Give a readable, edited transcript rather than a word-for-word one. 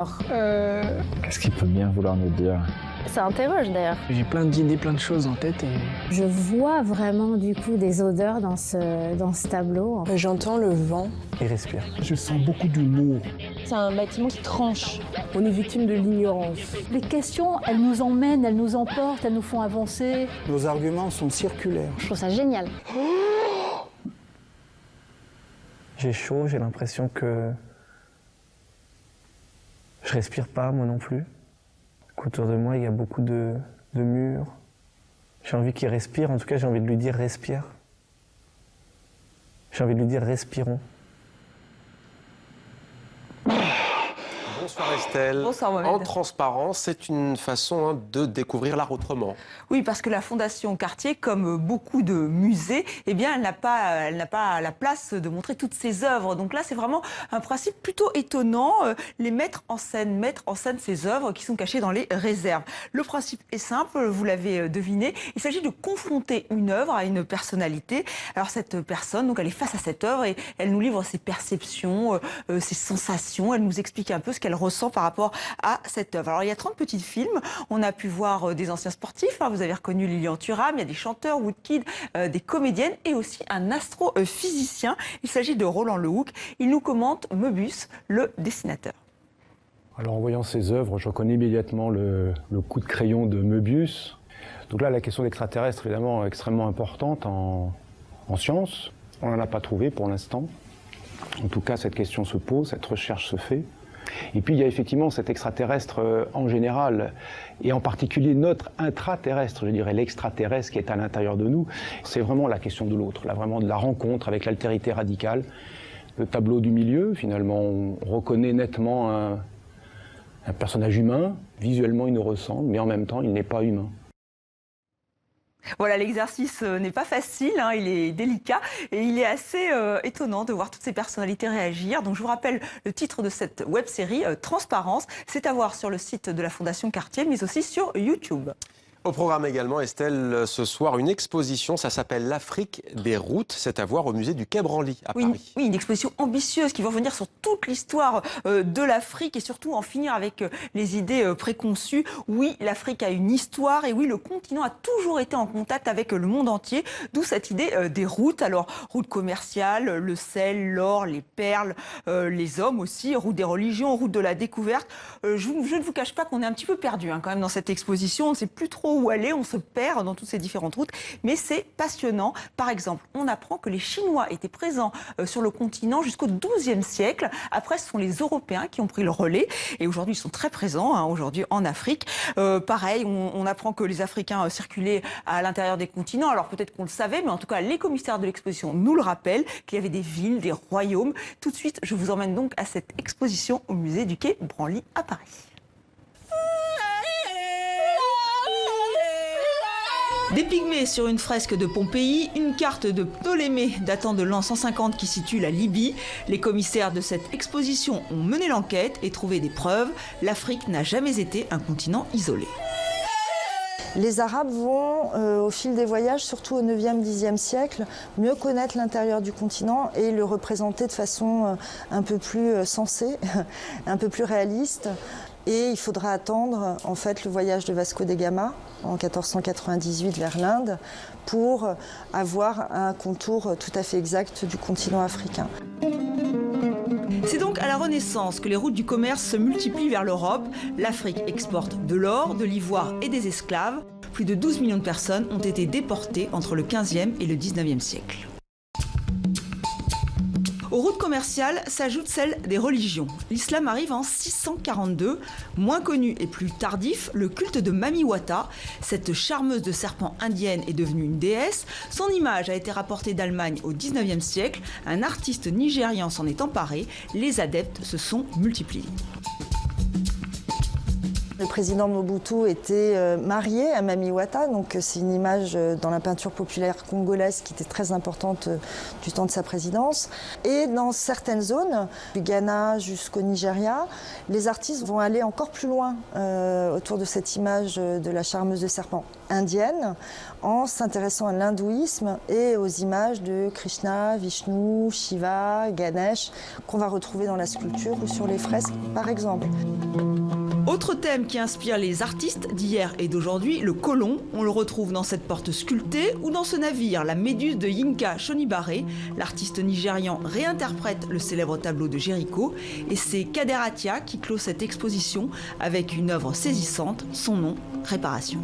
Qu'est-ce qu'il peut bien vouloir nous dire? Ça interroge d'ailleurs. J'ai plein d'idées, plein de choses en tête et... Je vois vraiment du coup des odeurs dans ce tableau. J'entends le vent. Il respire. Je sens beaucoup d'humour. C'est un bâtiment qui tranche. On est victime de l'ignorance. Les questions, elles nous emmènent, elles nous emportent, elles nous font avancer. Nos arguments sont circulaires. Je trouve ça génial. J'ai chaud, j'ai l'impression que je respire pas, moi non plus. Autour de moi, il y a beaucoup de murs. J'ai envie qu'il respire, en tout cas, j'ai envie de lui dire respire. J'ai envie de lui dire respirons. Bonsoir Estelle. Bonsoir Mohamed. En transparence, c'est une façon de découvrir l'art autrement. Oui, parce que la Fondation Cartier, comme beaucoup de musées, eh bien, elle n'a pas la place de montrer toutes ses œuvres. Donc là, c'est vraiment un principe plutôt étonnant, mettre en scène ces œuvres qui sont cachées dans les réserves. Le principe est simple, vous l'avez deviné, il s'agit de confronter une œuvre à une personnalité. Alors cette personne, donc, elle est face à cette œuvre et elle nous livre ses perceptions, ses sensations, elle nous explique un peu ce qu'elle ressent par rapport à cette œuvre. Alors il y a 30 petits films, on a pu voir des anciens sportifs, vous avez reconnu Lilian Thuram, il y a des chanteurs, Woodkid, des comédiennes et aussi un astrophysicien. Il s'agit de Roland Lehoucq. Il nous commente Möbius, le dessinateur. Alors en voyant ces œuvres, je reconnais immédiatement le coup de crayon de Möbius. Donc là, la question d'extraterrestre, évidemment, extrêmement importante en sciences. On n'en a pas trouvé pour l'instant. En tout cas, cette question se pose, cette recherche se fait. Et puis il y a effectivement cet extraterrestre en général, et en particulier notre intraterrestre, je dirais l'extraterrestre qui est à l'intérieur de nous. C'est vraiment la question de l'autre, là vraiment de la rencontre avec l'altérité radicale. Le tableau du milieu, finalement, on reconnaît nettement un personnage humain. Visuellement, il nous ressemble, mais en même temps, il n'est pas humain. Voilà, l'exercice n'est pas facile, il est délicat et il est assez étonnant de voir toutes ces personnalités réagir. Donc je vous rappelle le titre de cette web-série, Transparence. C'est à voir sur le site de la Fondation Cartier, mais aussi sur YouTube. Au programme également, Estelle, ce soir, une exposition, ça s'appelle l'Afrique des routes. C'est à voir au musée du Quai Branly à Paris. Oui, une exposition ambitieuse qui va revenir sur toute l'histoire de l'Afrique et surtout en finir avec les idées préconçues. Oui, l'Afrique a une histoire et oui, le continent a toujours été en contact avec le monde entier, d'où cette idée des routes. Alors, route commerciale, le sel, l'or, les perles, les hommes aussi, route des religions, route de la découverte. Je ne vous cache pas qu'on est un petit peu perdu quand même dans cette exposition. On ne sait plus trop où aller, on se perd dans toutes ces différentes routes, mais c'est passionnant. Par exemple, on apprend que les Chinois étaient présents sur le continent jusqu'au XIIe siècle. Après, ce sont les Européens qui ont pris le relais et aujourd'hui, ils sont très présents aujourd'hui en Afrique. Pareil, on apprend que les Africains circulaient à l'intérieur des continents. Alors peut-être qu'on le savait, mais en tout cas, les commissaires de l'exposition nous le rappellent, qu'il y avait des villes, des royaumes. Tout de suite, je vous emmène donc à cette exposition au musée du Quai Branly à Paris. Des pygmées sur une fresque de Pompéi, une carte de Ptolémée datant de l'an 150 qui situe la Libye. Les commissaires de cette exposition ont mené l'enquête et trouvé des preuves. L'Afrique n'a jamais été un continent isolé. Les Arabes vont, au fil des voyages, surtout au 9e, 10e siècle, mieux connaître l'intérieur du continent et le représenter de façon un peu plus sensée, un peu plus réaliste. Et il faudra attendre en fait le voyage de Vasco da Gama en 1498 vers l'Inde pour avoir un contour tout à fait exact du continent africain. C'est donc à la Renaissance que les routes du commerce se multiplient vers l'Europe. L'Afrique exporte de l'or, de l'ivoire et des esclaves. Plus de 12 millions de personnes ont été déportées entre le 15e et le 19e siècle. Aux routes commerciales s'ajoute celle des religions. L'islam arrive en 642. Moins connu et plus tardif, le culte de Mami Wata. Cette charmeuse de serpents indienne est devenue une déesse. Son image a été rapportée d'Allemagne au 19e siècle. Un artiste nigérian s'en est emparé. Les adeptes se sont multipliés. Le président Mobutu était marié à Mami Wata, donc c'est une image dans la peinture populaire congolaise qui était très importante du temps de sa présidence. Et dans certaines zones, du Ghana jusqu'au Nigeria, les artistes vont aller encore plus loin autour de cette image de la charmeuse de serpent indienne, en s'intéressant à l'hindouisme et aux images de Krishna, Vishnu, Shiva, Ganesh, qu'on va retrouver dans la sculpture ou sur les fresques, par exemple. Autre thème qui inspire les artistes d'hier et d'aujourd'hui, le colon. On le retrouve dans cette porte sculptée ou dans ce navire, la méduse de Yinka Shonibare. L'artiste nigérian réinterprète le célèbre tableau de Géricault et c'est Kader Attia qui clôt cette exposition avec une œuvre saisissante, son nom, Réparation.